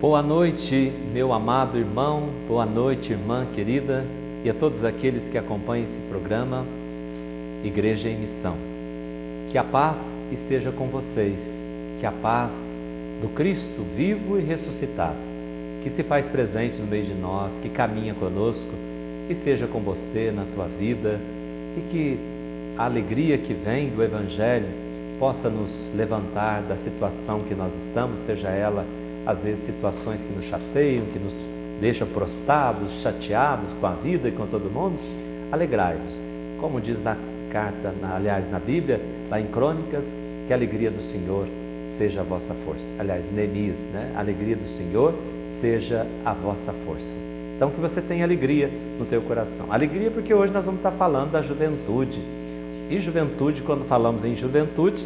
Boa noite, meu amado irmão, boa noite, irmã querida, e a todos aqueles que acompanham esse programa Igreja em Missão. Que a paz esteja com vocês, que a paz do Cristo vivo e ressuscitado, que se faz presente no meio de nós, que caminha conosco, esteja com você na tua vida e que a alegria que vem do Evangelho possa nos levantar da situação que nós estamos, seja ela às vezes situações que nos chateiam, que nos deixam prostrados, chateados com a vida e com todo mundo. Alegrai-vos, como diz na carta, aliás na Bíblia, lá em Crônicas, que a alegria do Senhor seja a vossa força. Aliás, Neemias, né? A alegria do Senhor seja a vossa força. Então que você tenha alegria no teu coração. Alegria porque hoje nós vamos estar falando da juventude. E juventude, quando falamos em juventude,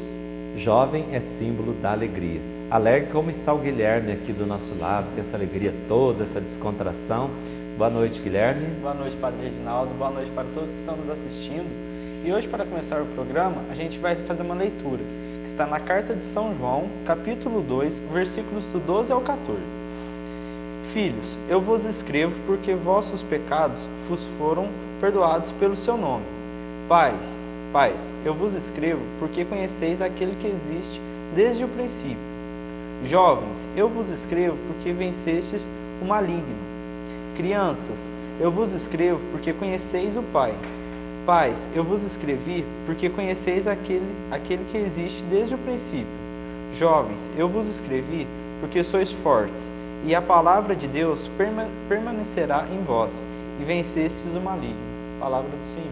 jovem é símbolo da alegria. Alegre como está o Guilherme aqui do nosso lado, com essa alegria toda, essa descontração. Boa noite, Guilherme. Boa noite, Padre Reginaldo. Boa noite para todos que estão nos assistindo. E hoje, para começar o programa, a gente vai fazer uma leitura que está na carta de São João, capítulo 2, versículos do 12 ao 14. Filhos, eu vos escrevo porque vossos pecados vos foram perdoados pelo seu nome. Pais, eu vos escrevo porque conheceis aquele que existe desde o princípio. Jovens, eu vos escrevo porque vencestes o maligno. Crianças, eu vos escrevo porque conheceis o Pai. Pais, eu vos escrevi porque conheceis aquele que existe desde o princípio. Jovens, eu vos escrevi porque sois fortes, e a palavra de Deus permanecerá em vós, e vencestes o maligno. Palavra do Senhor.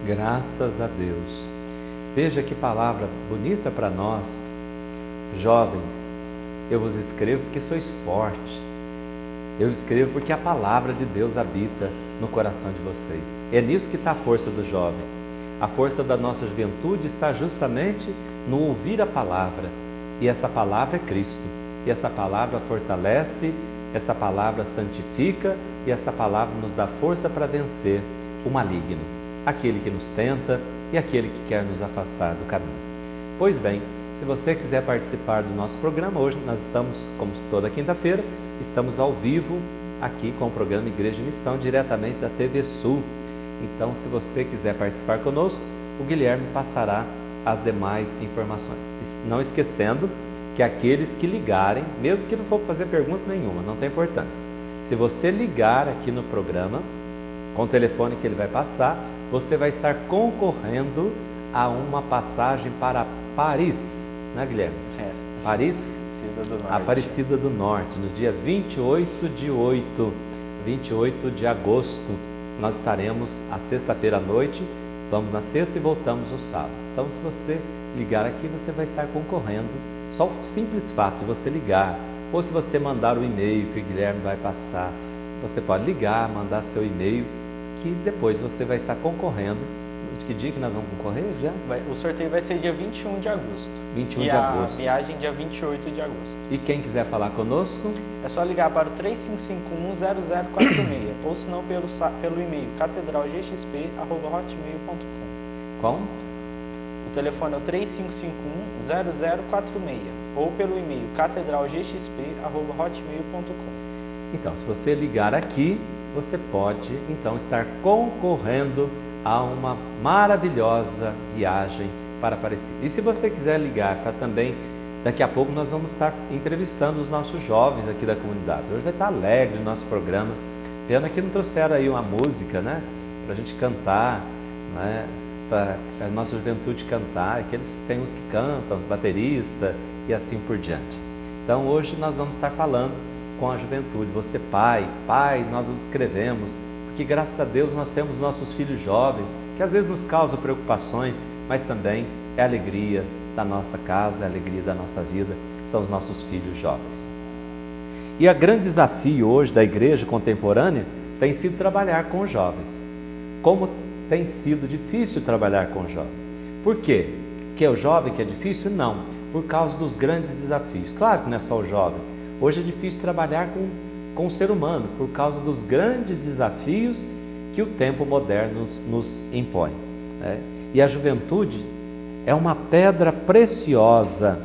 Graças a Deus. Veja que palavra bonita para nós. Jovens, eu vos escrevo porque sois fortes. Eu escrevo porque a palavra de Deus habita no coração de vocês. É nisso que está a força do jovem. A força da nossa juventude está justamente no ouvir a palavra. E essa palavra é Cristo. E essa palavra fortalece, essa palavra santifica e essa palavra nos dá força para vencer o maligno, aquele que nos tenta e aquele que quer nos afastar do caminho. Pois bem, se você quiser participar do nosso programa, hoje nós estamos, como toda quinta-feira, estamos ao vivo aqui com o programa Igreja em Missão, diretamente da TV Sul. Então, se você quiser participar conosco, o Guilherme passará as demais informações. Não esquecendo que aqueles que ligarem, mesmo que não for fazer pergunta nenhuma, não tem importância. Se você ligar aqui no programa, com o telefone que ele vai passar, você vai estar concorrendo a uma passagem para Paris, né, Guilherme? Paris? Aparecida do Norte, no dia 28 de agosto, nós estaremos a sexta-feira à noite, vamos na sexta e voltamos no sábado. Então, se você ligar aqui, você vai estar concorrendo, só o simples fato de você ligar, ou se você mandar o e-mail que o Guilherme vai passar, você pode ligar, mandar seu e-mail, que depois você vai estar concorrendo. Que dia que nós vamos concorrer já? O sorteio vai ser dia 21 de agosto. 21 de agosto. E a viagem dia 28 de agosto. E quem quiser falar conosco? É só ligar para o 3551-0046 ou se não pelo e-mail catedralgxp@hotmail.com. Qual? O telefone é o 3551-0046 ou pelo e-mail catedralgxp@hotmail.com. Então, se você ligar aqui, você pode então estar concorrendo a uma maravilhosa viagem para Aparecida. E se você quiser ligar para também, daqui a pouco nós vamos estar entrevistando os nossos jovens aqui da comunidade. Hoje vai estar alegre o nosso programa. Pena que não trouxeram aí uma música, né? Para a gente cantar, né? Para a nossa juventude cantar, que eles têm uns que cantam, baterista e assim por diante. Então hoje nós vamos estar falando com a juventude. Você pai, nós os escrevemos, porque graças a Deus nós temos nossos filhos jovens, que às vezes nos causam preocupações, mas também é a alegria da nossa casa, é a alegria da nossa vida, são os nossos filhos jovens. E o grande desafio hoje da igreja contemporânea tem sido trabalhar com os jovens. Como tem sido difícil trabalhar com o jovem. Por quê? Porque é o jovem que é difícil? Não, por causa dos grandes desafios. Claro que não é só o jovem. Hoje é difícil trabalhar com o ser humano, por causa dos grandes desafios que o tempo moderno nos impõe, né? E a juventude é uma pedra preciosa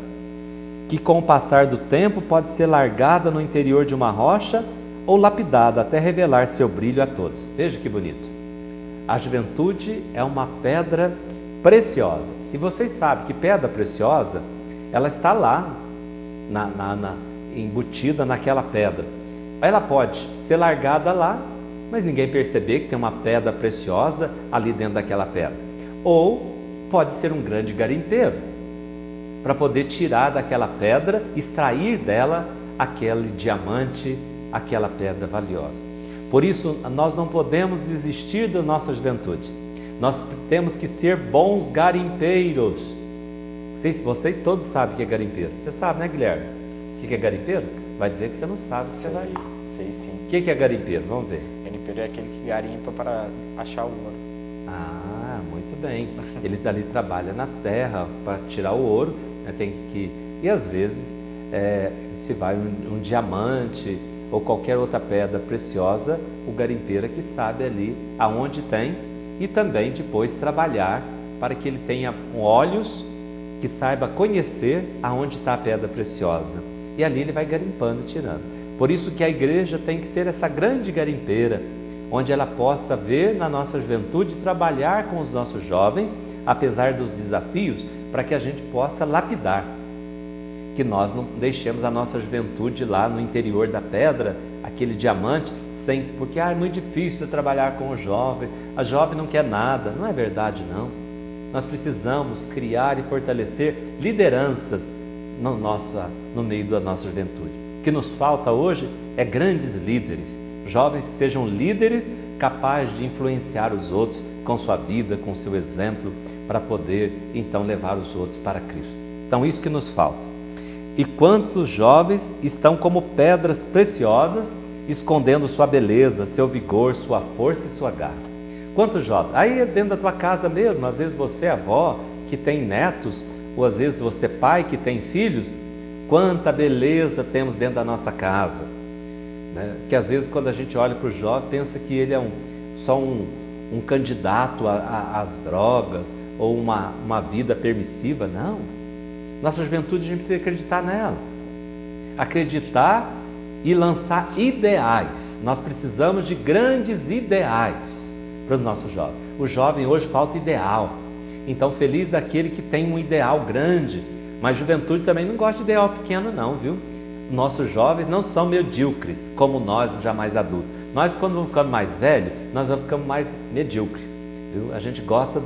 que com o passar do tempo pode ser largada no interior de uma rocha ou lapidada até revelar seu brilho a todos. Veja que bonito. A juventude é uma pedra preciosa. E vocês sabem que pedra preciosa, ela está lá, embutida naquela pedra. Ela pode ser largada lá, mas ninguém perceber que tem uma pedra preciosa ali dentro daquela pedra. Ou pode ser um grande garimpeiro, para poder tirar daquela pedra, extrair dela aquele diamante, aquela pedra valiosa. Por isso, nós não podemos desistir da nossa juventude. Nós temos que ser bons garimpeiros. Vocês todos sabem o que é garimpeiro. Você sabe, né, Guilherme? O que é garimpeiro? Vai dizer que você não sabe, você vai. Sei sim. O que é garimpeiro? Vamos ver. Garimpeiro é aquele que garimpa para achar o ouro. Ah, muito bem. Ele ali trabalha na terra para tirar o ouro, né? E às vezes se vai um diamante ou qualquer outra pedra preciosa, o garimpeiro é que sabe ali aonde tem e também depois trabalhar para que ele tenha olhos que saiba conhecer aonde está a pedra preciosa. E ali ele vai garimpando e tirando. Por isso que a igreja tem que ser essa grande garimpeira, onde ela possa ver na nossa juventude, trabalhar com os nossos jovens, apesar dos desafios, para que a gente possa lapidar. Que nós não deixemos a nossa juventude lá no interior da pedra, aquele diamante, porque é muito difícil trabalhar com o jovem, a jovem não quer nada. Não é verdade, não. Nós precisamos criar e fortalecer lideranças no meio da nossa juventude. O que nos falta hoje é grandes líderes, jovens que sejam líderes capazes de influenciar os outros com sua vida, com seu exemplo, para poder então levar os outros para Cristo. Então isso que nos falta. E quantos jovens estão como pedras preciosas, escondendo sua beleza, seu vigor, sua força e sua garra. Quantos jovens? Aí dentro da tua casa mesmo, às vezes você é avó que tem netos, ou às vezes você é pai que tem filhos, quanta beleza temos dentro da nossa casa. Né? Que às vezes quando a gente olha para o jovem, pensa que ele é só um candidato às drogas ou uma vida permissiva. Não. Nossa juventude, a gente precisa acreditar nela. Acreditar e lançar ideais. Nós precisamos de grandes ideais para o nosso jovem. O jovem hoje falta ideal. Então, feliz daquele que tem um ideal grande. Mas juventude também não gosta de ideal pequeno não, viu? Nossos jovens não são medíocres, como nós, já mais adultos. Nós, quando vamos ficando mais velhos, nós vamos ficando mais medíocres. Viu? A gente gosta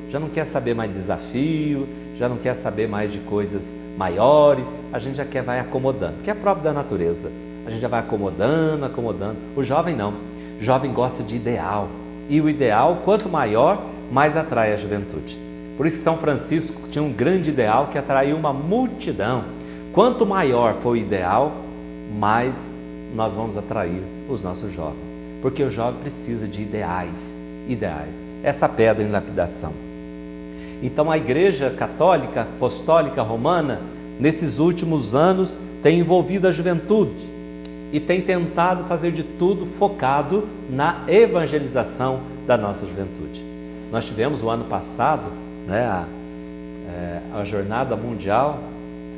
já não quer saber mais de desafio, já não quer saber mais de coisas maiores, a gente já vai acomodando, que é próprio da natureza. A gente já vai acomodando. O jovem não. O jovem gosta de ideal. E o ideal, quanto maior, mais atrai a juventude. Por isso que São Francisco tinha um grande ideal que atraiu uma multidão. Quanto maior for o ideal, mais nós vamos atrair os nossos jovens. Porque o jovem precisa de ideais. Essa pedra em lapidação. Então a Igreja Católica, Apostólica, Romana, nesses últimos anos, tem envolvido a juventude e tem tentado fazer de tudo focado na evangelização da nossa juventude. Nós tivemos o ano passado, né, a Jornada Mundial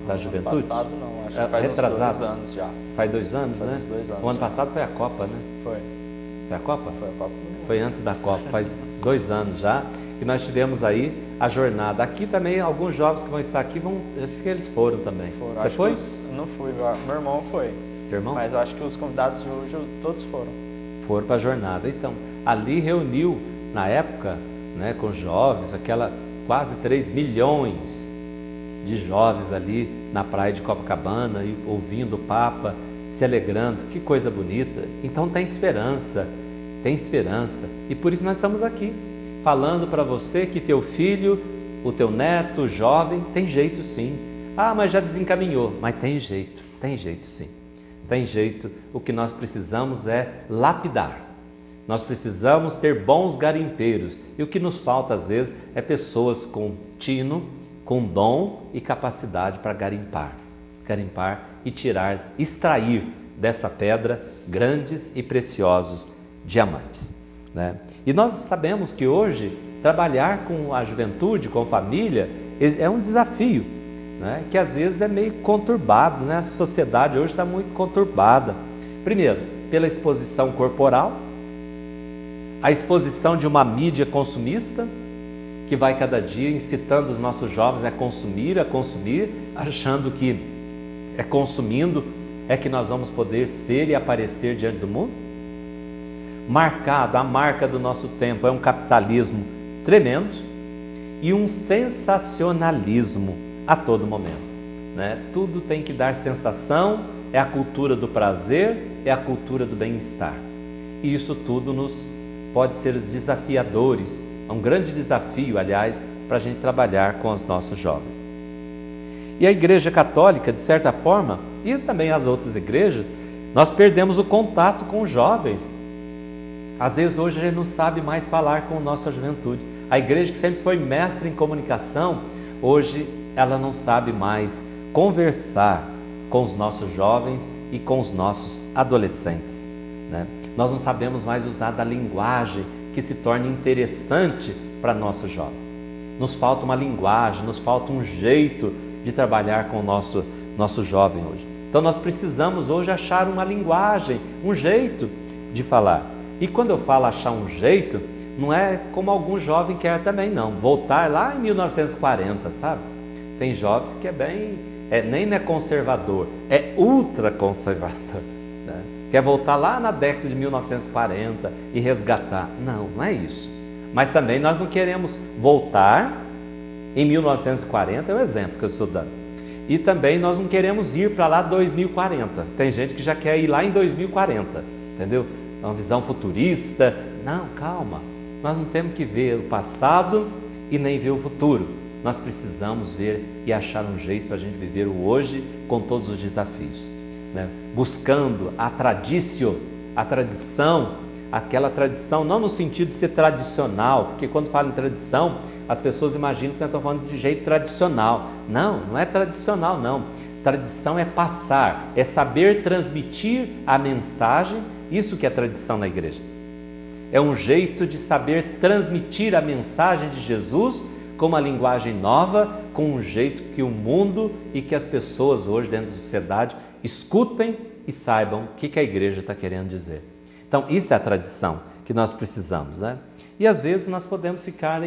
da Juventude. Ano passado não, acho que faz uns 2 anos já. Faz 2 anos, faz né? Uns 2 anos. O ano já. passado foi a Copa, né? Foi. Foi a Copa? Foi a Copa. Foi antes da Copa, faz 2 anos já. E nós tivemos aí a jornada. Aqui também, alguns jovens que vão estar aqui, acho que eles foram também. Foram. Você foi? Não fui, meu irmão foi. Seu irmão? Mas eu acho que os convidados de hoje todos foram. Foram para a jornada. Então, ali reuniu, na época, né, com jovens, aquela quase 3 milhões de jovens ali na praia de Copacabana, e ouvindo o Papa, se alegrando. Que coisa bonita. Então tem esperança. E por isso nós estamos aqui, falando para você que teu filho, o teu neto, o jovem, tem jeito sim. Ah, mas já desencaminhou. Mas tem jeito sim. Tem jeito. O que nós precisamos é lapidar. Nós precisamos ter bons garimpeiros. E o que nos falta às vezes é pessoas com tino, com dom e capacidade para garimpar e extrair dessa pedra grandes e preciosos diamantes, né? E nós sabemos que hoje trabalhar com a juventude, com a família, é um desafio. né? Que às vezes é meio conturbado, né? A sociedade hoje está muito conturbada. Primeiro, pela exposição corporal, a exposição de uma mídia consumista, que vai cada dia incitando os nossos jovens a consumir, achando que é consumindo é que nós vamos poder ser e aparecer diante do mundo. A marca do nosso tempo é um capitalismo tremendo e um sensacionalismo a todo momento, né? Tudo tem que dar sensação, é a cultura do prazer, é a cultura do bem-estar. E isso tudo nos pode ser desafiadores, é um grande desafio, aliás, para a gente trabalhar com os nossos jovens. E a Igreja Católica, de certa forma, e também as outras igrejas, nós perdemos o contato com os jovens. Às vezes hoje a gente não sabe mais falar com a nossa juventude. A igreja que sempre foi mestre em comunicação, hoje ela não sabe mais conversar com os nossos jovens e com os nossos adolescentes, né? Nós não sabemos mais usar da linguagem que se torne interessante para nosso jovem. Nos falta uma linguagem, nos falta um jeito de trabalhar com o nosso jovem hoje. Então nós precisamos hoje achar uma linguagem, um jeito de falar. E quando eu falo achar um jeito, não é como algum jovem quer também não, voltar lá em 1940, sabe? Tem jovem que é bem, nem é conservador, é ultra conservador, né? Quer voltar lá na década de 1940 e resgatar. Não é isso. Mas também nós não queremos voltar em 1940, é o exemplo que eu estou dando. E também nós não queremos ir para lá 2040. Tem gente que já quer ir lá em 2040, entendeu? É uma visão futurista. Não, calma. Nós não temos que ver o passado e nem ver o futuro. Nós precisamos ver e achar um jeito para a gente viver o hoje com todos os desafios, né? Buscando a tradição, aquela tradição, não no sentido de ser tradicional, porque quando falo em tradição, as pessoas imaginam que nós estamos falando de jeito tradicional. Não é tradicional, não. Tradição é passar, é saber transmitir a mensagem, isso que é tradição na igreja. É um jeito de saber transmitir a mensagem de Jesus com uma linguagem nova, com um jeito que o mundo e que as pessoas hoje dentro da sociedade escutem e saibam o que a igreja está querendo dizer. Então, isso é a tradição que nós precisamos, né? E às vezes nós podemos ficar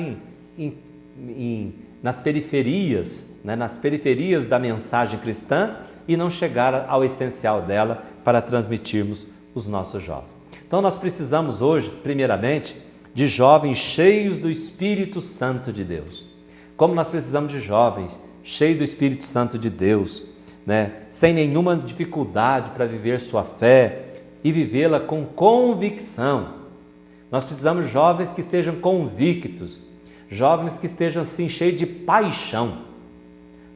nas periferias, né? Nas periferias da mensagem cristã e não chegar ao essencial dela para transmitirmos os nossos jovens. Então, nós precisamos hoje, primeiramente, de jovens cheios do Espírito Santo de Deus. Como nós precisamos de jovens cheios do Espírito Santo de Deus, né? Sem nenhuma dificuldade para viver sua fé e vivê-la com convicção. Nós precisamos de jovens que estejam convictos, jovens que estejam assim cheios de paixão.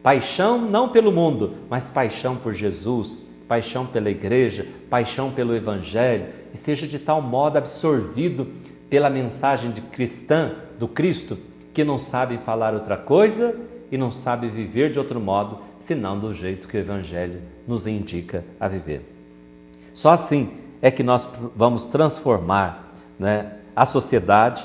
Paixão não pelo mundo, mas paixão por Jesus, paixão pela igreja, paixão pelo Evangelho, e seja de tal modo absorvido pela mensagem cristã do Cristo, que não sabe falar outra coisa e não sabe viver de outro modo, senão do jeito que o Evangelho nos indica a viver. Só assim é que nós vamos transformar, né, a sociedade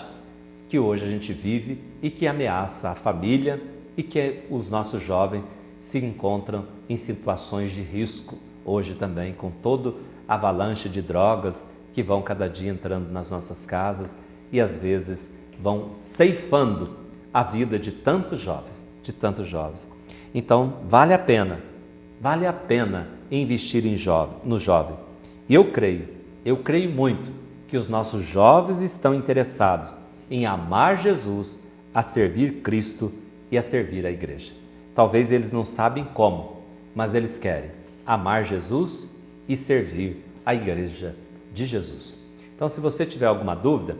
que hoje a gente vive e que ameaça a família e que os nossos jovens se encontram em situações de risco hoje também, com todo avalanche de drogas que vão cada dia entrando nas nossas casas e às vezes vão ceifando a vida de tantos jovens, Então, vale a pena investir no jovem. E eu creio muito que os nossos jovens estão interessados em amar Jesus, a servir Cristo e a servir a igreja. Talvez eles não sabem como, mas eles querem amar Jesus e servir a igreja de Jesus. Então, se você tiver alguma dúvida,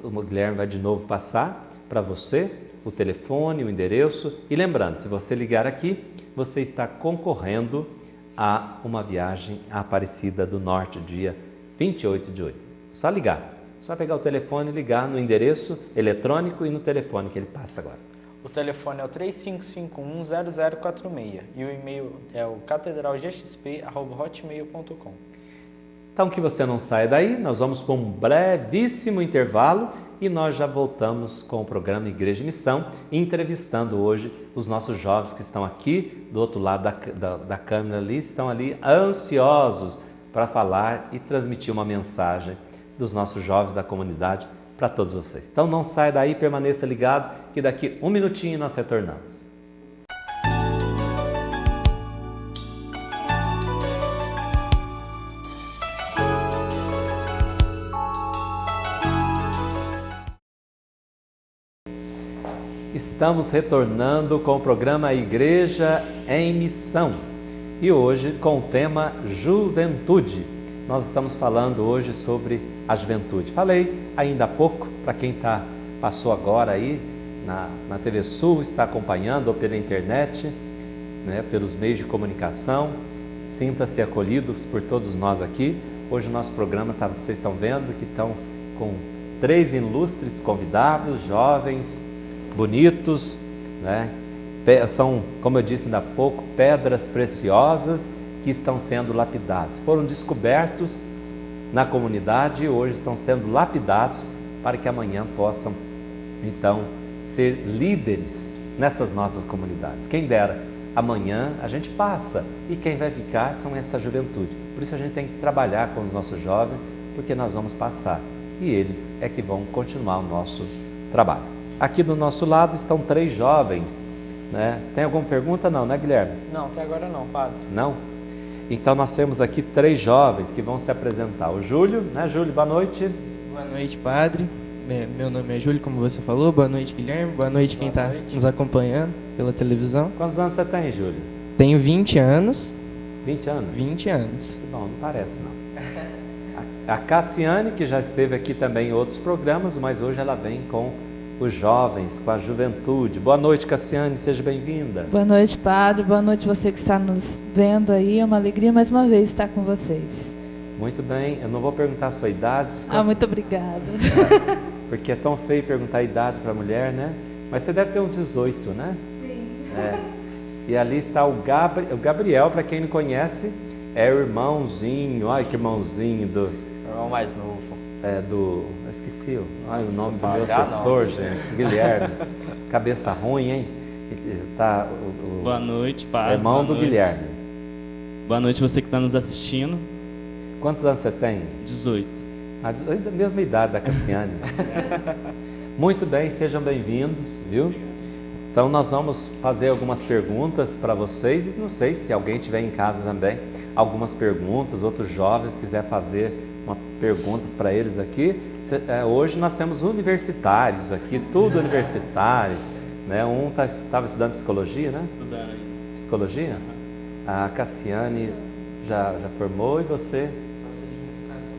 o Guilherme vai de novo passar para você o telefone, o endereço. E lembrando, se você ligar aqui, você está concorrendo a uma viagem à Aparecida do Norte, dia 28 de 8. Só ligar, só pegar o telefone e ligar no endereço eletrônico e no telefone que ele passa agora. O telefone é o 3551-0046 e o e-mail é o catedralgxp@hotmail.com. Então que você não saia daí, nós vamos para um brevíssimo intervalo e nós já voltamos com o programa Igreja e Missão, entrevistando hoje os nossos jovens que estão aqui do outro lado da câmera ali, estão ali ansiosos para falar e transmitir uma mensagem dos nossos jovens da comunidade para todos vocês. Então não saia daí, permaneça ligado que daqui um minutinho nós retornamos. Estamos retornando com o programa Igreja em Missão e hoje com o tema Juventude. Nós estamos falando hoje sobre a juventude. Falei ainda há pouco, para quem passou agora aí na TV Sul, está acompanhando ou pela internet, né, pelos meios de comunicação, sinta-se acolhidos por todos nós aqui. Hoje o nosso programa, vocês estão vendo que estão com 3 ilustres convidados, jovens, bonitos, né? São, como eu disse ainda há pouco, pedras preciosas que estão sendo lapidadas. Foram descobertos na comunidade e hoje estão sendo lapidados para que amanhã possam, então, ser líderes nessas nossas comunidades. Quem dera, amanhã a gente passa e quem vai ficar são essa juventude. Por isso a gente tem que trabalhar com os nossos jovens, porque nós vamos passar e eles é que vão continuar o nosso trabalho. Aqui do nosso lado estão 3 jovens, né? Tem alguma pergunta? Não, né, Guilherme? Não, até agora não, padre. Não? Então nós temos aqui 3 jovens que vão se apresentar. O Júlio, né, Júlio? Boa noite. Boa noite, padre. Meu nome é Júlio, como você falou. Boa noite, Guilherme. Boa noite quem está nos acompanhando pela televisão. Quantos anos você tem, Júlio? Tenho 20 anos. 20 anos? 20 anos. Que bom, não parece não. A Cassiane, que já esteve aqui também em outros programas, mas hoje ela vem com os jovens, com a juventude. Boa noite, Cassiane, seja bem-vinda. Boa noite, padre. Boa noite você que está nos vendo aí. É uma alegria mais uma vez estar com vocês. Muito bem, eu não vou perguntar a sua idade. Muito obrigada. Porque é tão feio perguntar a idade para a mulher, né? Mas você deve ter uns 18, né? Sim. E ali está o Gabriel, para quem não conhece, é o irmãozinho, olha que irmãozinho do... Irmão mais novo. Eu esqueci o nome do meu assessor, gente, Guilherme. Cabeça ruim, hein? Tá, Boa noite, padre. Irmão do Guilherme. Boa noite você que está nos assistindo. Quantos anos você tem? 18. Da mesma idade da Cassiane. Muito bem, sejam bem-vindos, viu? Então nós vamos fazer algumas perguntas para vocês e não sei se alguém tiver em casa também algumas perguntas, outros jovens quiser fazer perguntas para eles aqui. Hoje nós temos universitários aqui, tudo universitário, né? Um estava estudando psicologia, né? Estudando aí. Psicologia? A Cassiane já formou e você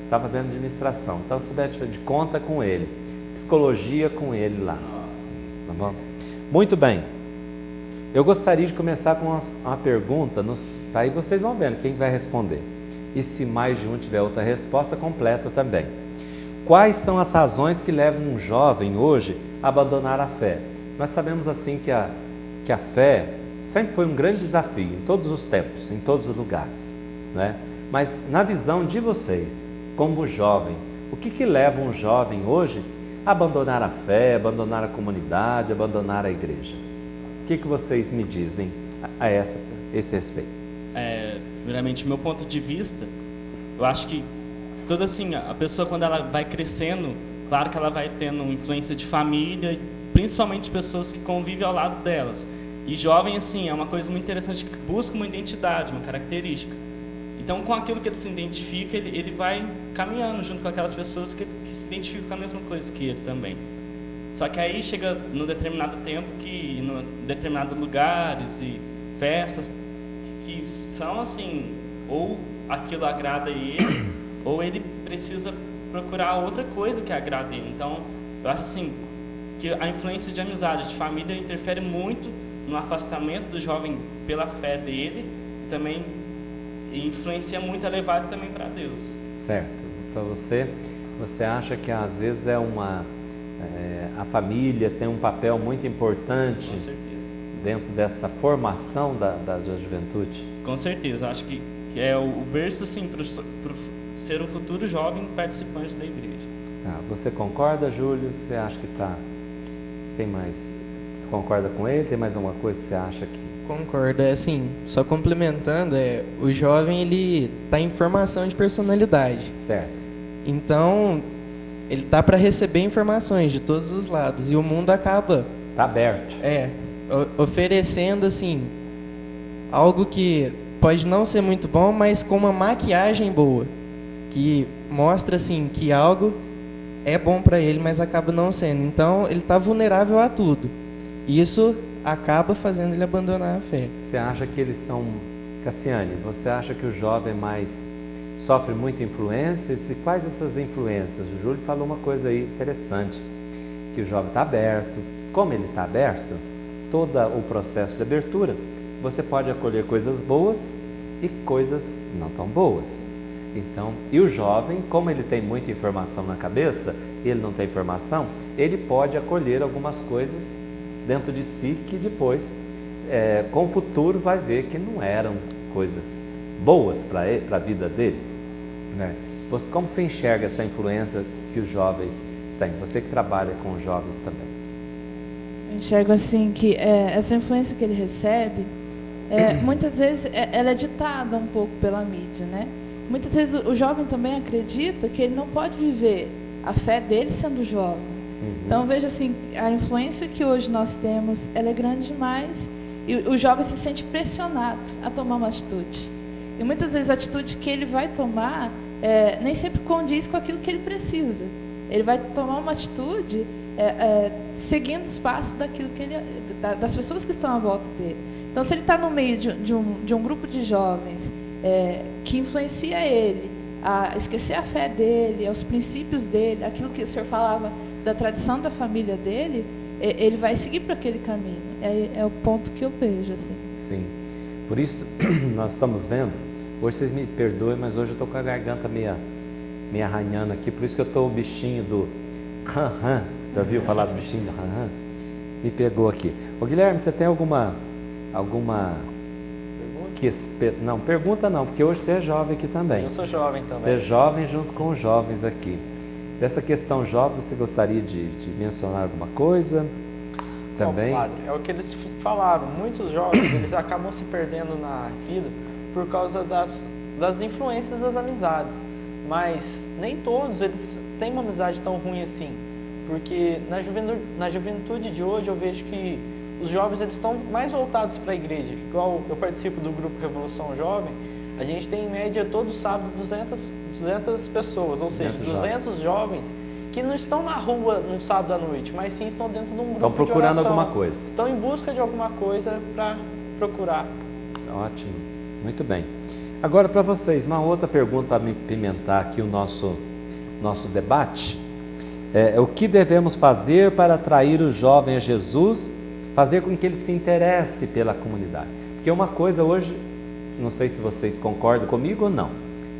está fazendo administração. Então você vai de conta com ele, psicologia com ele lá. Tá bom? Muito bem. Eu gostaria de começar com uma pergunta, aí vocês vão vendo quem vai responder. E se mais de um tiver outra resposta, completa também. Quais são as razões que levam um jovem hoje a abandonar a fé? Nós sabemos assim que a fé sempre foi um grande desafio em todos os tempos, em todos os lugares, né? Mas na visão de vocês, como jovem, o que leva um jovem hoje a abandonar a fé, abandonar a comunidade, abandonar a igreja? O que vocês me dizem a esse respeito? Primeiramente, meu ponto de vista, eu acho que toda assim, a pessoa quando ela vai crescendo, claro que ela vai tendo influência de família, principalmente pessoas que convivem ao lado delas. E jovem, assim, é uma coisa muito interessante, que busca uma identidade, uma característica. Então, com aquilo que ele se identifica, ele vai caminhando junto com aquelas pessoas que se identificam com a mesma coisa que ele também. Só que aí chega num determinado tempo, em determinados lugares e festas, que são assim, ou aquilo agrada ele, ou ele precisa procurar outra coisa que agrade ele. Então, eu acho assim, que a influência de amizade, de família, interfere muito no afastamento do jovem pela fé dele, e também influencia muito a levar ele também para Deus. Certo. Então você acha que às vezes a família tem um papel muito importante dentro dessa formação da juventude? Com certeza, acho que é o berço assim, pro ser um futuro jovem participante da igreja. Você concorda, Júlio? Você acha que tem mais? Concorda com ele? Tem mais alguma coisa que você acha que... Concordo, assim, só complementando, o jovem, ele está em formação de personalidade. Certo. Então, ele está para receber informações de todos os lados, e o mundo acaba... Está aberto. Oferecendo, assim, algo que pode não ser muito bom, mas com uma maquiagem boa, que mostra, assim, que algo é bom para ele, mas acaba não sendo. Então, ele está vulnerável a tudo. Isso acaba fazendo ele abandonar a fé. Você acha que eles são... Cassiane, você acha que o jovem mais sofre muita influências? E quais essas influências? O Júlio falou uma coisa aí interessante, que o jovem está aberto. Como ele está aberto, todo o processo de abertura, você pode acolher coisas boas e coisas não tão boas. Então, e o jovem, como ele tem muita informação na cabeça, ele não tem informação, ele pode acolher algumas coisas dentro de si que depois, com o futuro, vai ver que não eram coisas boas para a vida dele, né? Como você enxerga essa influência que os jovens têm? Você que trabalha com os jovens também. Eu enxergo assim que essa influência que ele recebe, muitas vezes ela é ditada um pouco pela mídia, né? Muitas vezes o jovem também acredita que ele não pode viver a fé dele sendo jovem. Então, veja assim, a influência que hoje nós temos, ela é grande demais, e o jovem se sente pressionado a tomar uma atitude. E muitas vezes a atitude que ele vai tomar nem sempre condiz com aquilo que ele precisa. Ele vai tomar uma atitude seguindo os passos daquilo que das pessoas que estão à volta dele. Então, se ele está no meio de um grupo de jovens que influencia ele a esquecer a fé dele, os princípios dele, aquilo que o senhor falava da tradição da família dele, ele vai seguir para aquele caminho. É o ponto que eu vejo, assim. Sim. Por isso, nós estamos vendo, hoje vocês me perdoem, mas hoje eu estou com a garganta meio arranhando aqui, por isso que eu estou o bichinho do ran-ran, já ouviu falar do bichinho do ran-ran? Me pegou aqui. Ô Guilherme, você tem alguma não, pergunta não, porque hoje você é jovem aqui também. Eu sou jovem também. Você é jovem junto com os jovens aqui. Dessa questão jovem, você gostaria de mencionar alguma coisa também? Bom, padre, é o que eles falaram. Muitos jovens, eles acabam se perdendo na vida por causa das influências das amizades. Mas nem todos eles têm uma amizade tão ruim assim. Porque na juventude de hoje eu vejo que os jovens eles estão mais voltados para a igreja. Igual eu participo do grupo Revolução Jovem, a gente tem em média todo sábado 200 pessoas, ou seja, 200 jovens que não estão na rua no sábado à noite, mas sim estão dentro de um grupo de oração. Estão procurando alguma coisa. Estão em busca de alguma coisa para procurar. Ótimo, muito bem. Agora para vocês, uma outra pergunta para me pimentar aqui o nosso debate. O que devemos fazer para atrair o jovem a Jesus, fazer com que ele se interesse pela comunidade? Porque uma coisa hoje, não sei se vocês concordam comigo ou não,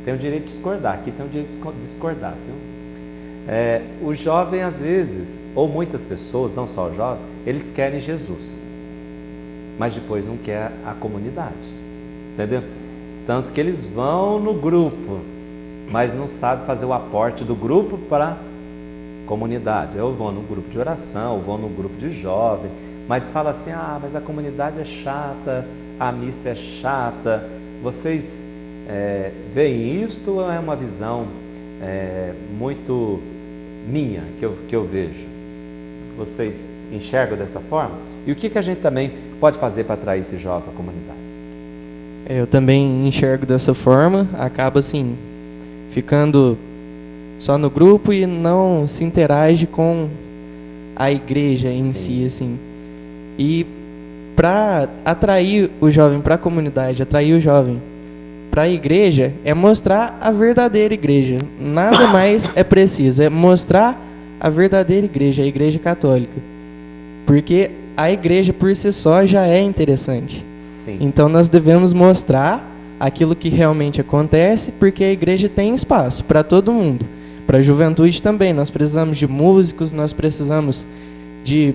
tem o direito de discordar, aqui tem o direito de discordar, viu? O jovem às vezes, ou muitas pessoas, não só o jovem, eles querem Jesus, mas depois não quer a comunidade, entendeu? Tanto que eles vão no grupo, mas não sabem fazer o aporte do grupo para a comunidade. Eu vou no grupo de oração, eu vou no grupo de jovem, mas fala assim, mas a comunidade é chata, a missa é chata. Vocês veem isto ou é uma visão muito minha que eu vejo? Vocês enxergam dessa forma? E o que a gente também pode fazer para atrair esse jovem à comunidade? Eu também enxergo dessa forma, acaba assim, ficando só no grupo e não se interage com a igreja em si, assim. E para atrair o jovem para a comunidade, atrair o jovem para a igreja, é mostrar a verdadeira igreja. Nada mais é preciso, é mostrar a verdadeira igreja, a igreja católica. Porque a igreja por si só já é interessante. Sim. Então nós devemos mostrar aquilo que realmente acontece, porque a igreja tem espaço para todo mundo. Para a juventude também, nós precisamos de músicos, nós precisamos de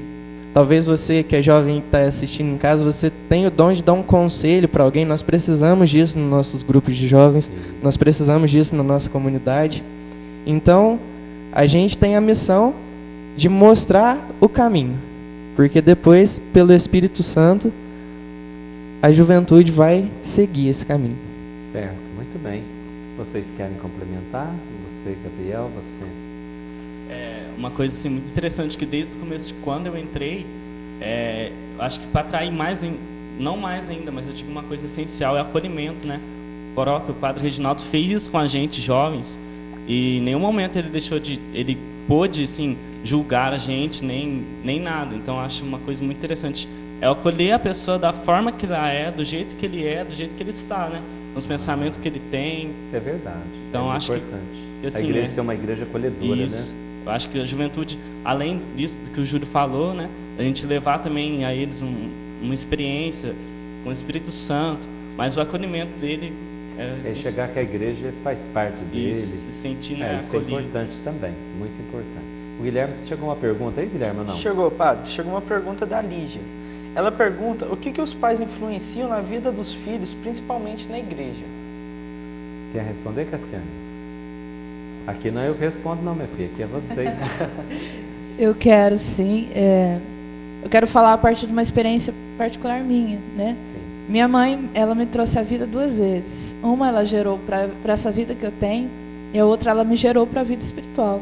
Talvez você que é jovem e está assistindo em casa, você tem o dom de dar um conselho para alguém. Nós precisamos disso nos nossos grupos de jovens, nós precisamos disso na nossa comunidade. Então, a gente tem a missão de mostrar o caminho, porque depois, pelo Espírito Santo, a juventude vai seguir esse caminho. Certo, muito bem. Vocês querem complementar? Você, Gabriel, você? Uma coisa assim, muito interessante, que desde o começo de quando eu entrei, acho que para atrair mais, não mais ainda, mas eu digo uma coisa essencial, é acolhimento, né? O próprio Padre Reginaldo fez isso com a gente, jovens, e em nenhum momento ele pôde, assim, julgar a gente, nem nada. Então, acho uma coisa muito interessante, é acolher a pessoa da forma que ela é, do jeito que ele é, do jeito que ele está, né? Os pensamentos que ele tem. Isso é verdade. Então, é acho importante. Que assim, a igreja ser uma igreja acolhedora, isso. né? Eu acho que a juventude, além disso que o Júlio falou, né, a gente levar também a eles uma experiência com o Espírito Santo, mas o acolhimento dele é chegar que a igreja faz parte dele. Isso, se sentir, né, isso acolhido. É importante também, muito importante. O Guilherme, chegou uma pergunta aí, Guilherme, ou não? Chegou, padre. Chegou uma pergunta da Lígia. Ela pergunta o que os pais influenciam na vida dos filhos, principalmente na igreja. Quer responder, Cassiane? Aqui não é eu que respondo, não, minha filha. Aqui é vocês. Eu quero, sim. Eu quero falar a partir de uma experiência particular minha, né? Sim. Minha mãe, ela me trouxe a vida 2 vezes. Uma, ela gerou para essa vida que eu tenho, e a outra, ela me gerou para a vida espiritual.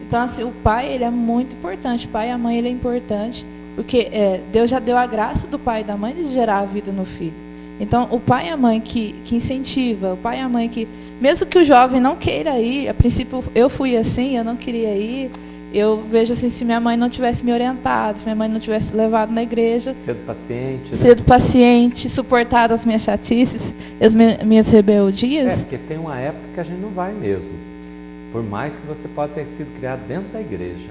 Então, assim, o pai, ele é muito importante. O pai e a mãe, ele é importante, porque Deus já deu a graça do pai e da mãe de gerar a vida no filho. Então, o pai e a mãe que incentiva, o pai e a mãe que, mesmo que o jovem não queira ir, a princípio eu fui assim, eu não queria ir, eu vejo assim, se minha mãe não tivesse me orientado, se minha mãe não tivesse levado na igreja, cedo paciente, suportado as minhas chatices, as minhas rebeldias. Porque tem uma época que a gente não vai mesmo, por mais que você pode ter sido criado dentro da igreja.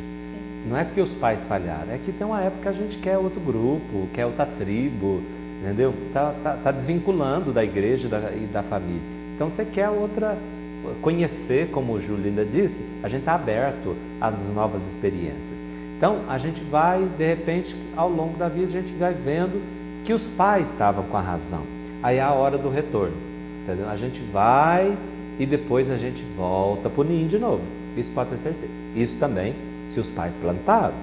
Não é porque os pais falharam, é que tem uma época que a gente quer outro grupo, quer outra tribo, entendeu? Tá desvinculando da igreja e da família. Então você quer outra, conhecer, como o Júlio ainda disse, a gente está aberto às novas experiências. Então a gente vai, de repente, ao longo da vida, a gente vai vendo que os pais estavam com a razão. Aí é a hora do retorno, entendeu? A gente vai e depois a gente volta para o ninho de novo. Isso pode ter certeza. Isso também, se os pais plantaram,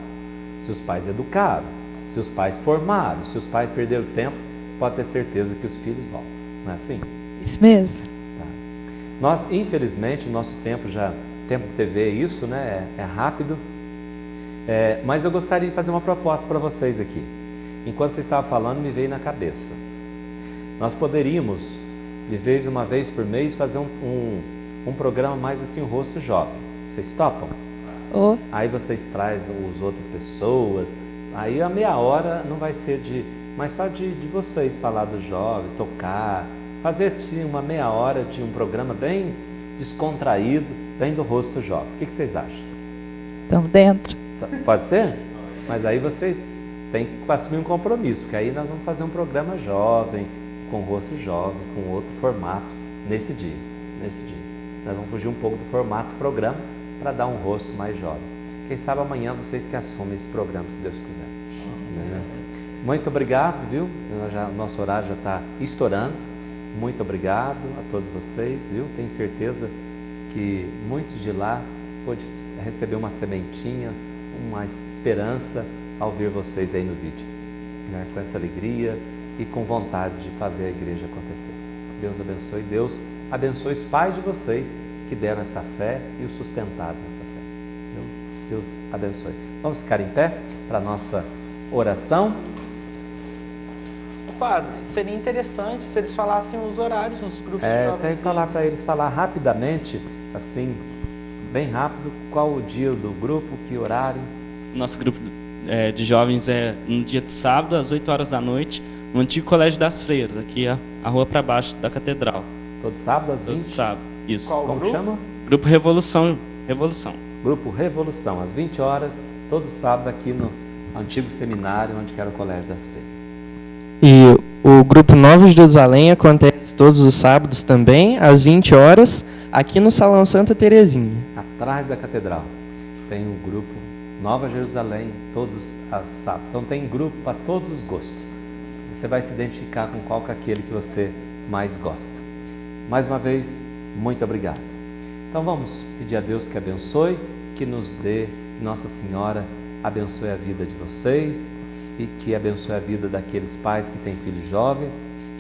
se os pais educaram, se os pais formaram, se os pais perderam tempo, pode ter certeza que os filhos voltam. Não é assim? Isso mesmo. Tá. Nós, infelizmente, o nosso tempo tempo de TV é isso, né? É rápido. Mas eu gostaria de fazer uma proposta para vocês aqui. Enquanto você estava falando, me veio na cabeça. Nós poderíamos, de uma vez por mês, fazer um programa mais assim, o Rosto Jovem. Vocês topam? Aí vocês trazem as outras pessoas. Aí a meia hora não vai ser mas só de vocês falar do jovem, tocar, fazer uma meia hora de um programa bem descontraído, bem do Rosto Jovem. O que vocês acham? Estamos dentro. Pode ser? Mas aí vocês têm que assumir um compromisso, que aí nós vamos fazer um programa jovem, com o Rosto Jovem, com outro formato nesse dia. Nós vamos fugir um pouco do formato programa para dar um rosto mais jovem. Quem sabe amanhã vocês que assumem esse programa, se Deus quiser. Muito obrigado, viu? Nosso horário já está estourando. Muito obrigado a todos vocês, viu? Tenho certeza que muitos de lá pôde receber uma sementinha, uma esperança ao ver vocês aí no vídeo, né? Com essa alegria e com vontade de fazer a igreja acontecer. Deus abençoe, Deus abençoe os pais de vocês que deram esta fé e os sustentaram nessa fé. Viu? Deus abençoe. Vamos ficar em pé para a nossa oração. Padre, seria interessante se eles falassem os horários dos grupos de jovens. Tem que falar para eles falar rapidamente, assim, bem rápido, qual o dia do grupo, que horário. Nosso grupo de jovens é no dia de sábado, às 8 horas da noite, no antigo Colégio das Freiras, aqui a rua para baixo da Catedral. Todo sábado às 20? Todo sábado, isso. Qual Como grupo? chama? Grupo Revolução. Grupo Revolução, às 20 horas, todo sábado aqui no antigo seminário, onde era o Colégio das Freiras. E o Grupo Nova de Jerusalém acontece todos os sábados também, às 20 horas, aqui no Salão Santa Terezinha. Atrás da Catedral tem um grupo Nova Jerusalém, todos as sábados. Então tem grupo para todos os gostos. Você vai se identificar com qual que é aquele que você mais gosta. Mais uma vez, muito obrigado. Então vamos pedir a Deus que abençoe, que nos dê, que Nossa Senhora abençoe a vida de vocês e que abençoe a vida daqueles pais que têm filhos jovens,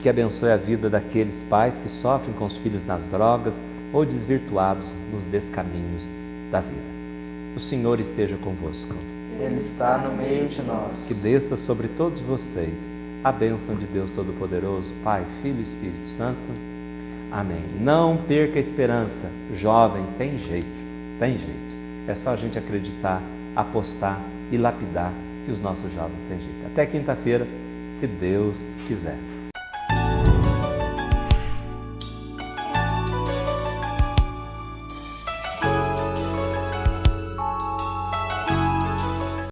que abençoe a vida daqueles pais que sofrem com os filhos nas drogas ou desvirtuados nos descaminhos da vida. O Senhor esteja convosco. Ele está no meio de nós. Que desça sobre todos vocês a bênção de Deus Todo-Poderoso, Pai, Filho e Espírito Santo. Amém. Não perca a esperança. Jovem, tem jeito, tem jeito. É só a gente acreditar, apostar e lapidar que os nossos jovens têm jeito. Até quinta-feira, se Deus quiser.